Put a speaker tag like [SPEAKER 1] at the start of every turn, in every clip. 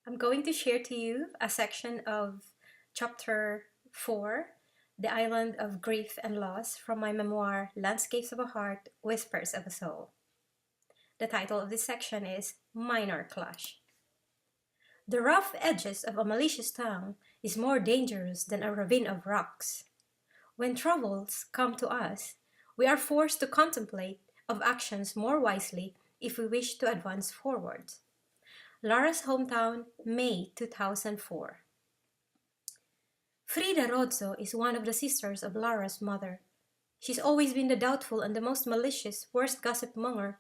[SPEAKER 1] I'm going to share to you a section of chapter 4, The Island of Grief and Loss, from my memoir, Landscapes of a Heart, Whispers of a Soul. The title of this section is Minor Clash. The rough edges of a malicious tongue is more dangerous than a ravine of rocks. When troubles come to us, we are forced to contemplate of actions more wisely if we wish to advance forward. Lara's hometown, May 2004. Frida Rozzo is one of the sisters of Lara's mother. She's always been the doubtful and the most malicious, worst gossip monger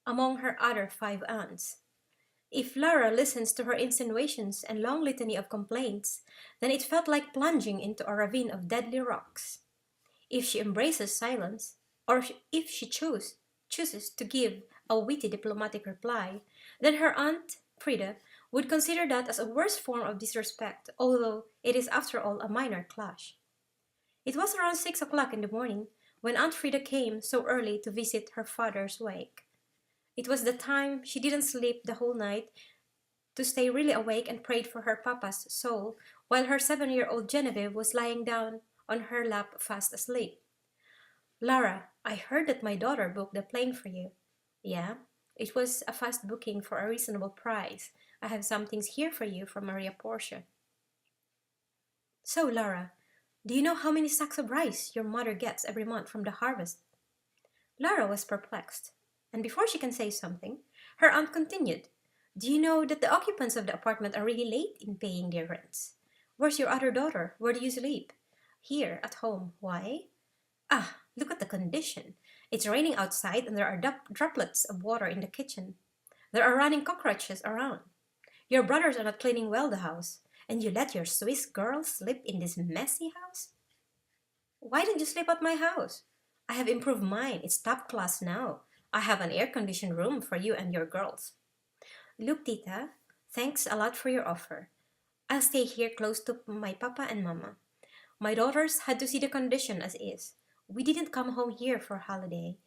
[SPEAKER 1] among her other 5 aunts. If Lara listens to her insinuations and long litany of complaints, then it felt like plunging into a ravine of deadly rocks. If she embraces silence, or if she chooses to give a witty diplomatic reply, then her aunt Frida would consider that as a worse form of disrespect, although it is after all a minor clash. It was around 6 o'clock in the morning when Aunt Frida came so early to visit her father's wake. It was the time she didn't sleep the whole night to stay really awake and prayed for her papa's soul while her 7-year-old Genevieve was lying down on her lap fast asleep. Lara, I heard that my daughter booked the plane for you. Yeah, it was a fast booking for a reasonable price. I have some things here for you from Maria Portia. So, Lara, do you know how many sacks of rice your mother gets every month from the harvest? Lara was perplexed, and before she can say something, her aunt continued. Do you know that the occupants of the apartment are really late in paying their rents? Where's your other daughter? Where do you sleep? Here, at home. Why? Ah, look at the condition. It's raining outside and there are droplets of water in the kitchen. There are running cockroaches around. Your brothers are not cleaning well the house, and you let your Swiss girl sleep in this messy house? Why didn't you sleep at my house? I have improved mine. It's top class now. I have an air-conditioned room for you and your girls. Look, Tita, thanks a lot for your offer. I'll stay here close to my papa and mama. My daughters had to see the condition as is. We didn't come home here for a holiday.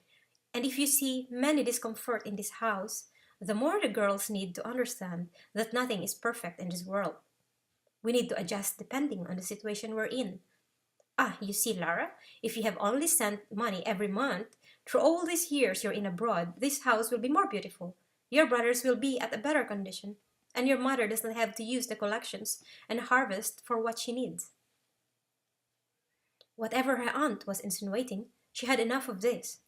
[SPEAKER 1] And if you see many discomfort in this house, the more the girls need to understand that nothing is perfect in this world. We need to adjust depending on the situation we're in. Ah, you see, Lara, if you have only sent money every month, through all these years you're in abroad, this house will be more beautiful. Your brothers will be at a better condition, and your mother doesn't have to use the collections and harvest for what she needs. Whatever her aunt was insinuating, she had enough of this.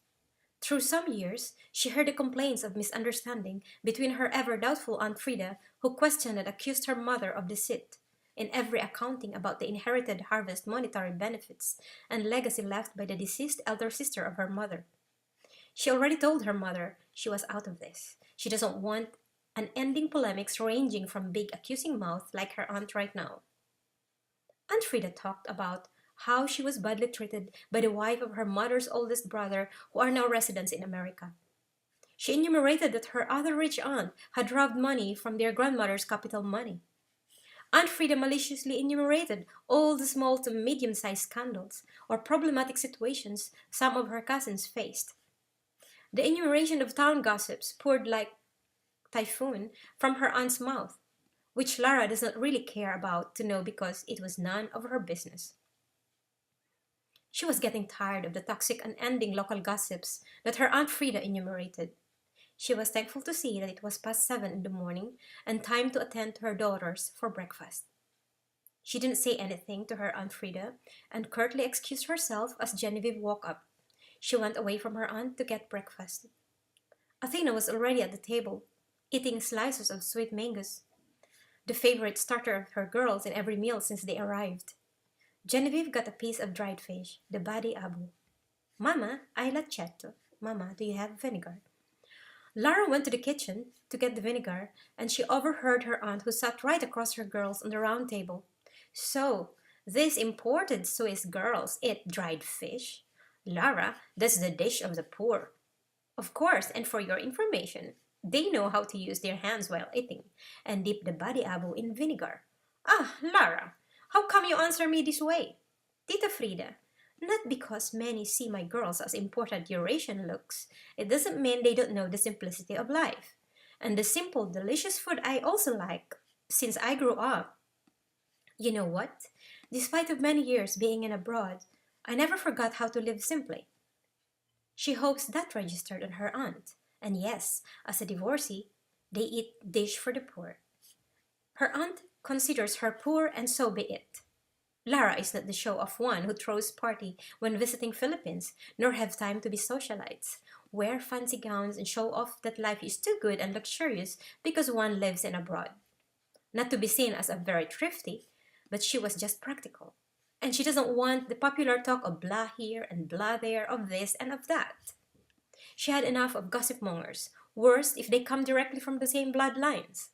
[SPEAKER 1] Through some years, she heard the complaints of misunderstanding between her ever doubtful Aunt Frida, who questioned and accused her mother of deceit in every accounting about the inherited harvest monetary benefits and legacy left by the deceased elder sister of her mother. She already told her mother she was out of this. She doesn't want unending polemics ranging from big accusing mouth like her aunt right now. Aunt Frida talked about how she was badly treated by the wife of her mother's oldest brother, who are now residents in America. She enumerated that her other rich aunt had robbed money from their grandmother's capital money. Aunt Frida maliciously enumerated all the small to medium-sized scandals or problematic situations some of her cousins faced. The enumeration of town gossips poured like typhoon from her aunt's mouth, which Lara does not really care about to know because it was none of her business. She was getting tired of the toxic unending local gossips that her Aunt Frida enumerated. She was thankful to see that it was past 7 in the morning and time to attend to her daughters for breakfast. She didn't say anything to her Aunt Frida and curtly excused herself as Genevieve woke up. She went away from her aunt to get breakfast. Athena was already at the table, eating slices of sweet mangoes, the favorite starter of her girls in every meal since they arrived. Genevieve got a piece of dried fish, the badi abu. Mama, I l'accetto. Mama, do you have vinegar? Lara went to the kitchen to get the vinegar, and she overheard her aunt, who sat right across her girls on the round table. So, these imported Swiss girls eat dried fish? Lara, that's the dish of the poor. Of course, and for your information, they know how to use their hands while eating, and dip the badi abu in vinegar. Ah, Lara, how come you answer me this way? Tita Frida, not because many see my girls as imported Eurasian looks, it doesn't mean they don't know the simplicity of life. And the simple, delicious food I also like. since I grew up. You know what? Despite of many years being in abroad, I never forgot how to live simply. She hopes that registered on her aunt. And yes, as a divorcee, they eat dish for the poor. Her aunt considers her poor and so be it. Lara is not the show-off one who throws party when visiting Philippines, nor have time to be socialites, wear fancy gowns and show off that life is too good and luxurious because one lives in abroad. Not to be seen as a very thrifty, but she was just practical. And she doesn't want the popular talk of blah here and blah there, of this and of that. She had enough of gossip mongers, worst if they come directly from the same bloodlines.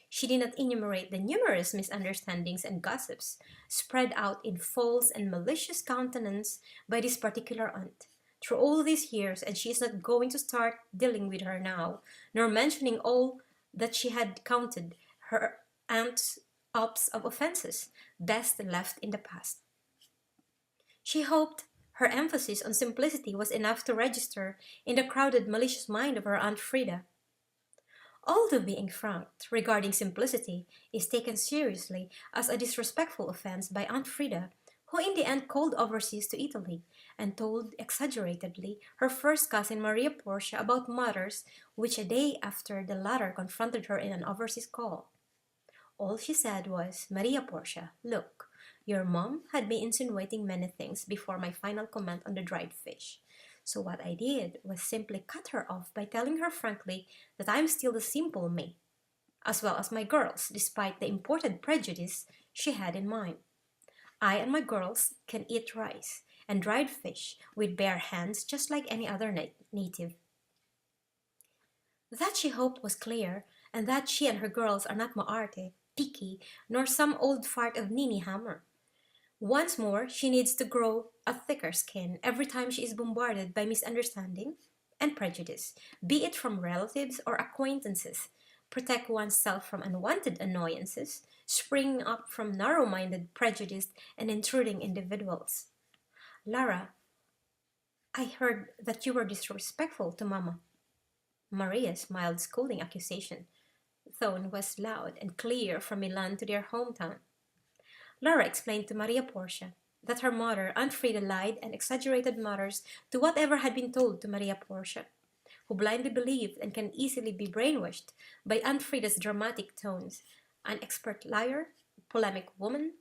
[SPEAKER 1] She did not enumerate the numerous misunderstandings and gossips spread out in false and malicious countenance by this particular aunt through all these years, and she is not going to start dealing with her now, nor mentioning all that she had counted her aunt's ups of offenses, best left in the past. She hoped her emphasis on simplicity was enough to register in the crowded, malicious mind of her Aunt Frida. Although being frank regarding simplicity is taken seriously as a disrespectful offense by Aunt Frida, who in the end called overseas to Italy and told exaggeratedly her first cousin Maria Portia about matters which a day after the latter confronted her in an overseas call. All she said was, "Maria Portia, look, your mom had been insinuating many things before my final comment on the dried fish. So what I did was simply cut her off by telling her frankly that I'm still the simple me, as well as my girls, despite the imported prejudice she had in mind. I and my girls can eat rice and dried fish with bare hands just like any other native." That she hoped was clear, and that she and her girls are not maarte, picky, nor some old fart of Nini Hammer. Once more, she needs to grow a thicker skin every time she is bombarded by misunderstanding and prejudice, be it from relatives or acquaintances, protect oneself from unwanted annoyances, springing up from narrow-minded, prejudiced, and intruding individuals. "Lara, I heard that you were disrespectful to Mama." Maria's mild scolding accusation tone was loud and clear from Milan to their hometown. Lara explained to Maria Portia that her mother, Aunt Frida, lied and exaggerated matters to whatever had been told to Maria Portia, who blindly believed and can easily be brainwashed by Aunt Frida's dramatic tones. An expert liar, polemic woman,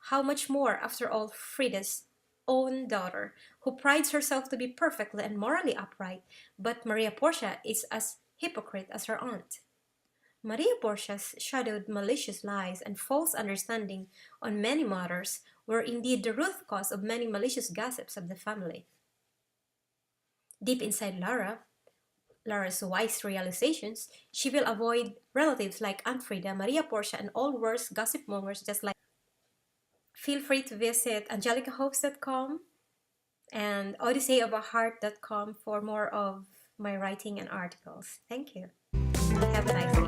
[SPEAKER 1] how much more, after all, Frida's own daughter, who prides herself to be perfectly and morally upright, but Maria Portia is as hypocrite as her aunt. Maria Porcia's shadowed malicious lies and false understanding on many matters were indeed the root cause of many malicious gossips of the family. Deep inside Lara's wise realizations, she will avoid relatives like Aunt Frida, Maria Portia, and all worse gossip mongers just like. Feel free to visit angelicahopes.com and odysseyofaheart.com for more of my writing and articles. Thank you. Have a nice day.